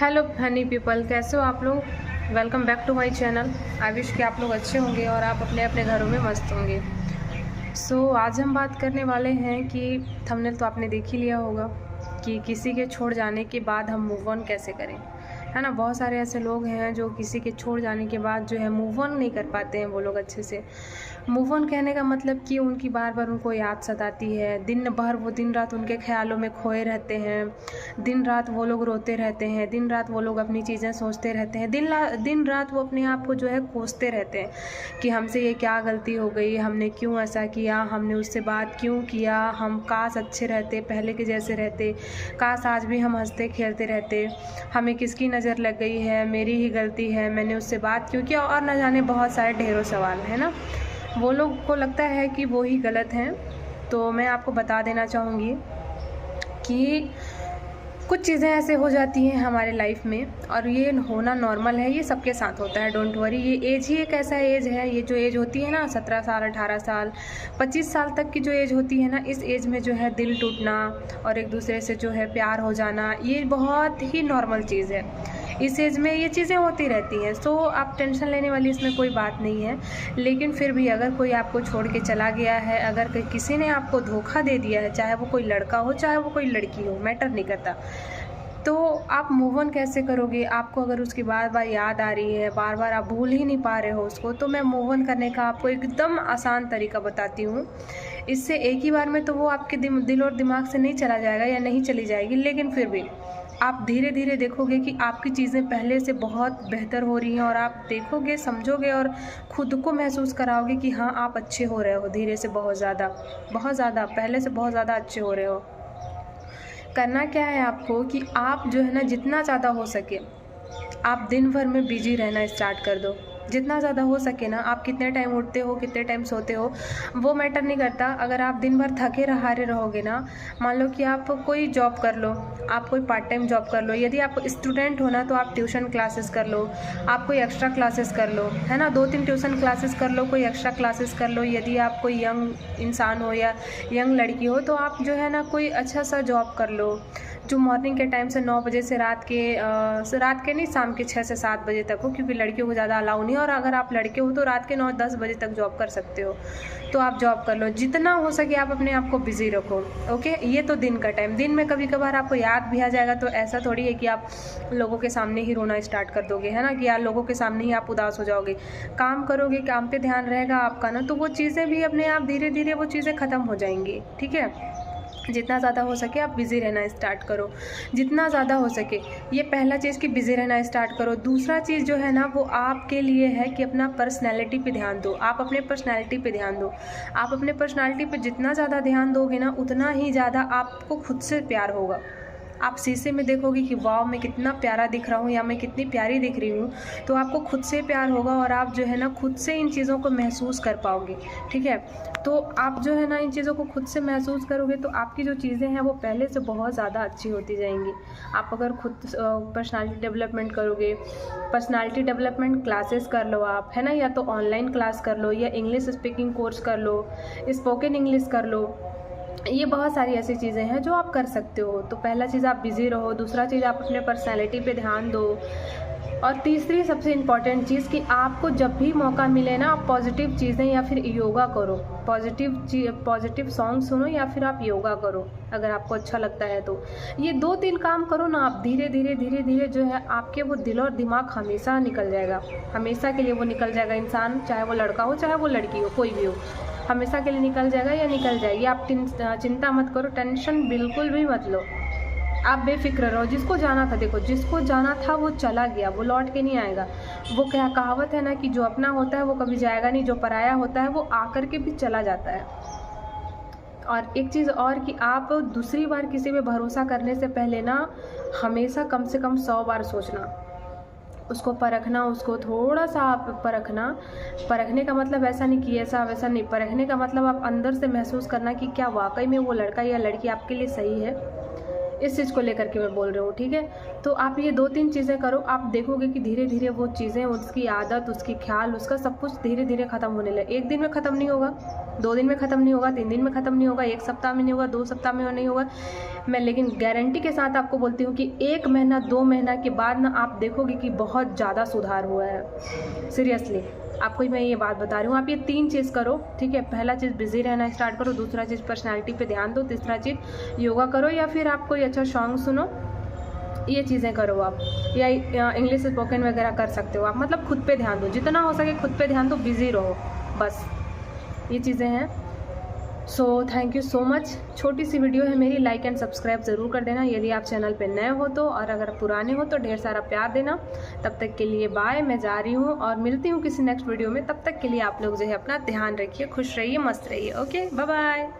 Hello Honey people, कैसे हो आप लोग। Welcome back to my channel. I wish कि आप लोग अच्छे होंगे और आप अपने अपने घरों में मस्त होंगे। आज हम बात करने वाले हैं कि थंबनेल तो आपने देख ही लिया होगा कि किसी के छोड़ जाने के बाद हम मूव ऑन कैसे करें, है ना। बहुत सारे ऐसे लोग हैं जो किसी के छोड़ जाने के बाद जो है मूव ऑन नहीं कर पाते हैं वो लोग अच्छे से। मूव ऑन कहने का मतलब कि उनकी बार बार उनको याद सताती है, दिन भर वो दिन रात उनके ख्यालों में खोए रहते हैं, दिन रात वो लोग रोते रहते हैं, दिन रात वो लोग अपनी चीज़ें सोचते रहते हैं, दिन रात वो अपने आप को जो है कोसते रहते हैं कि हमसे ये क्या गलती हो गई, हमने क्यों ऐसा किया, हमने उससे बात क्यों किया, हम काश अच्छे रहते, पहले के जैसे रहते, काश आज भी हम हंसते खेलते रहते, हमें किसकी नज़र लग गई है, मेरी ही गलती है, मैंने उससे बात क्यों किया, और न जाने बहुत सारे ढेरों सवाल है ना। वो लोग को लगता है कि वो ही गलत हैं। तो मैं आपको बता देना चाहूँगी कि कुछ चीज़ें ऐसे हो जाती हैं हमारे लाइफ में और ये होना नॉर्मल है, ये सबके साथ होता है, डोंट वरी। ये एज ही एक ऐसा एज है, ये जो एज होती है ना 17 साल 18 साल 25 साल तक की जो एज होती है ना, इस एज में जो है दिल टूटना और एक दूसरे से जो है प्यार हो जाना, ये बहुत ही नॉर्मल चीज़ है। इस एज में ये चीज़ें होती रहती हैं। आप टेंशन लेने वाली इसमें कोई बात नहीं है। लेकिन फिर भी अगर कोई आपको छोड़ के चला गया है, अगर किसी ने आपको धोखा दे दिया है, चाहे वो कोई लड़का हो चाहे वो कोई लड़की हो, मैटर नहीं करता, तो आप मूव ऑन कैसे करोगे। आपको अगर उसकी बार बार याद आ रही है, बार बार आप भूल ही नहीं पा रहे हो उसको, तो मैं मूव ऑन करने का आपको एकदम आसान तरीका बताती हूँ। इससे एक ही बार में तो वो आपके दिल और दिमाग से नहीं चला जाएगा या नहीं चली जाएगी, लेकिन फिर भी आप धीरे धीरे देखोगे कि आपकी चीज़ें पहले से बहुत बेहतर हो रही हैं और आप देखोगे, समझोगे और खुद को महसूस कराओगे कि हाँ, आप अच्छे हो रहे हो धीरे से, बहुत ज़्यादा पहले से बहुत ज़्यादा अच्छे हो रहे हो। करना क्या है आपको कि आप जो है ना, जितना ज़्यादा हो सके आप दिन भर में बिजी रहना स्टार्ट कर दो। जितना ज़्यादा हो सके ना, आप कितने टाइम उठते हो, कितने टाइम सोते हो, वो मैटर नहीं करता। अगर आप दिन भर थके हारे रहोगे ना, मान लो कि आप कोई जॉब कर लो, आप कोई पार्ट टाइम जॉब कर लो, यदि आप स्टूडेंट हो ना तो आप ट्यूशन क्लासेस कर लो, आप कोई एक्स्ट्रा क्लासेस कर लो, है ना, 2-3 ट्यूशन क्लासेस कर लो, कोई एक्स्ट्रा क्लासेस कर लो। यदि आप कोई यंग इंसान हो या यंग लड़की हो तो आप जो है ना कोई अच्छा सा जॉब कर लो जो मॉर्निंग के टाइम से 9 बजे से रात के नहीं, शाम के 6 से 7 बजे तक हो, क्योंकि लड़कियों को ज़्यादा अलाउ नहीं है। और अगर आप लड़के हो तो रात के 9-10 बजे तक जॉब कर सकते हो, तो आप जॉब कर लो। जितना हो सके आप अपने आप को बिज़ी रखो, ओके। ये तो दिन का टाइम, दिन में कभी कभार आपको याद भी आ जाएगा, तो ऐसा थोड़ी है कि आप लोगों के सामने ही रोना स्टार्ट कर दोगे, है ना, कि यार लोगों के सामने ही आप उदास हो जाओगे। काम करोगे, काम पे ध्यान रहेगा आपका ना, तो वो चीज़ें भी अपने आप धीरे धीरे वो चीज़ें ख़त्म हो जाएंगी, ठीक है। जितना ज़्यादा हो सके आप बिज़ी रहना स्टार्ट करो, जितना ज़्यादा हो सके। ये पहला चीज़ कि बिज़ी रहना स्टार्ट करो। दूसरा चीज़ जो है ना, वो आपके लिए है कि अपना पर्सनैलिटी पे ध्यान दो। आप अपने पर्सनैलिटी पे ध्यान दो। आप अपने पर्सनैलिटी पे जितना ज़्यादा ध्यान दोगे ना, उतना ही ज़्यादा आपको खुद से प्यार होगा। आप शीशे में देखोगे कि वाह, मैं कितना प्यारा दिख रहा हूँ या मैं कितनी प्यारी दिख रही हूँ, तो आपको खुद से प्यार होगा और आप जो है ना खुद से इन चीज़ों को महसूस कर पाओगे, ठीक है। तो आप जो है ना इन चीज़ों को खुद से महसूस करोगे तो आपकी जो चीज़ें हैं वो पहले से बहुत ज़्यादा अच्छी होती जाएंगी। आप अगर खुद पर्सनालिटी डेवलपमेंट करोगे, पर्सनालिटी डेवलपमेंट क्लासेस कर लो आप, है ना, या तो ऑनलाइन क्लास कर लो या इंग्लिश स्पीकिंग कोर्स कर लो, स्पोकन इंग्लिश कर लो। ये बहुत सारी ऐसी चीज़ें हैं जो आप कर सकते हो। तो पहला चीज़ आप बिज़ी रहो, दूसरा चीज़ आप अपने पर्सनैलिटी पे ध्यान दो, और तीसरी सबसे इम्पॉर्टेंट चीज़ कि आपको जब भी मौका मिले ना, आप पॉजिटिव चीज़ें या फिर योगा करो, पॉजिटिव सॉन्ग सुनो या फिर आप योगा करो अगर आपको अच्छा लगता है तो। ये 2-3 काम करो ना आप, धीरे धीरे जो है आपके वो दिल और दिमाग हमेशा निकल जाएगा, हमेशा के लिए वो निकल जाएगा। इंसान चाहे वो लड़का हो चाहे वो लड़की हो, कोई भी हो, हमेशा के लिए निकल जाएगा या निकल जाएगी। आप चिंता मत करो, टेंशन बिल्कुल भी मत लो, आप बेफिक्र रहो। जिसको जाना था, देखो जिसको जाना था वो चला गया, वो लौट के नहीं आएगा। वो क्या कहावत है ना कि जो अपना होता है वो कभी जाएगा नहीं, जो पराया होता है वो आकर के भी चला जाता है। और एक चीज़ और कि आप दूसरी बार किसी पे भरोसा करने से पहले ना हमेशा कम से कम 100 बार सोचना, उसको परखना, उसको थोड़ा सा आप परखने का मतलब ऐसा नहीं कि ऐसा वैसा नहीं, परखने का मतलब आप अंदर से महसूस करना कि क्या वाकई में वो लड़का या लड़की आपके लिए सही है। इस चीज़ को लेकर के मैं बोल रही हूँ, ठीक है। तो आप ये 2-3 चीज़ें करो, आप देखोगे कि धीरे धीरे वो चीज़ें, उसकी आदत, उसकी ख्याल, उसका सब कुछ धीरे धीरे ख़त्म होने लगे। 1 दिन में ख़त्म नहीं होगा, 2 दिन में ख़त्म नहीं होगा, 3 दिन में ख़त्म नहीं होगा, 1 सप्ताह में नहीं होगा, 2 सप्ताह में नहीं होगा। मैं लेकिन गारंटी के साथ आपको बोलती हूँ कि 1 महीना 2 महीना के बाद ना आप देखोगे कि बहुत ज़्यादा सुधार हुआ है। सीरियसली आपको मैं ये बात बता रही हूँ। आप ये 3 चीज़ करो, ठीक है। पहला चीज़ बिज़ी रहना स्टार्ट करो, दूसरा चीज़ पर्सनैलिटी पे ध्यान दो, तीसरा चीज़ योगा करो या फिर आप कोई अच्छा सॉन्ग सुनो, ये चीज़ें करो आप, या इंग्लिश स्पोकन वगैरह कर सकते हो आप। मतलब खुद पे ध्यान दो, जितना हो सके खुद पे ध्यान दो, बिज़ी रहो, बस ये चीज़ें हैं। So thank you so much. छोटी सी वीडियो है मेरी, लाइक एंड सब्सक्राइब ज़रूर कर देना यदि आप चैनल पे नए हो तो, और अगर पुराने हो तो ढेर सारा प्यार देना। तब तक के लिए बाय, मैं जा रही हूँ और मिलती हूँ किसी नेक्स्ट वीडियो में। तब तक के लिए आप लोग जो है अपना ध्यान रखिए, खुश रहिए, मस्त रहिए। Okay, bye bye.